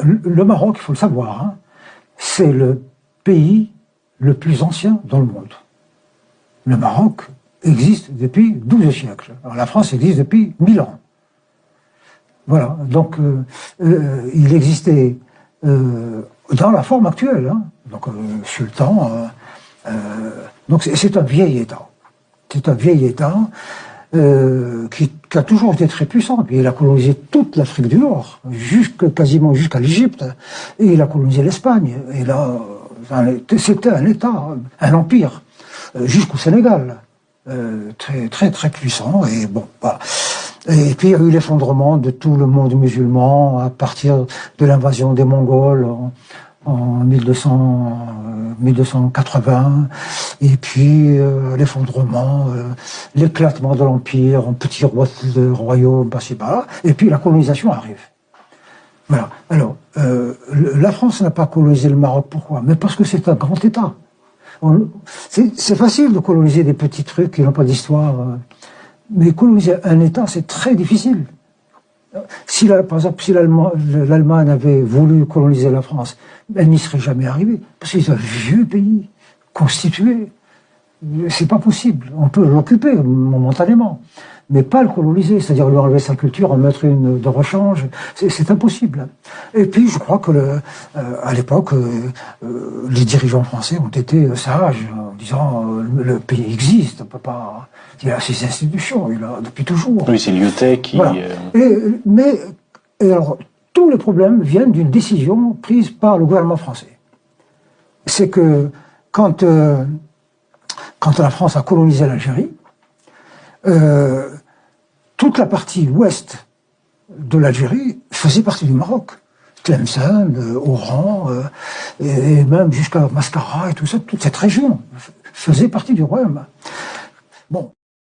le Maroc, il faut le savoir, hein, c'est le pays le plus ancien dans le monde. Le Maroc existe depuis 12 siècles. Alors la France existe depuis 1000 ans. Voilà, donc il existait dans la forme actuelle, hein, donc sultan, donc c'est un vieil État. C'est un vieil État qui a toujours été très puissant. Puis il a colonisé toute l'Afrique du Nord, quasiment jusqu'à l'Égypte, et il a colonisé l'Espagne. Et là, c'était un État, un empire, jusqu'au Sénégal, très puissant. Et bon, voilà. Et puis il y a eu l'effondrement de tout le monde musulman à partir de l'invasion des Mongols en 1280, et puis l'effondrement, l'éclatement de l'Empire en petits royaumes, par-ci par-là, et puis la colonisation arrive. Voilà. Alors, la France n'a pas colonisé le Maroc, pourquoi? Mais parce que c'est un grand État. C'est facile de coloniser des petits trucs qui n'ont pas d'histoire, mais coloniser un État, c'est très difficile. Par exemple, si l'Allemagne avait voulu coloniser la France, elle n'y serait jamais arrivée. Parce que c'est un vieux pays, constitué. C'est pas possible. On peut l'occuper momentanément, mais pas le coloniser, c'est-à-dire lui enlever sa culture, en mettre une de rechange. C'est impossible. Et puis, je crois que à l'époque, les dirigeants français ont été sages, en disant le pays existe, on peut pas. Il a ses institutions, il a depuis toujours. Oui, c'est Lyotet qui. Voilà. Mais alors, tous les problèmes viennent d'une décision prise par le gouvernement français. C'est que quand la France a colonisé l'Algérie, toute la partie ouest de l'Algérie faisait partie du Maroc. Tlemcen, Oran, et même jusqu'à Mascara et tout ça, toute cette région faisait partie du royaume. Bon.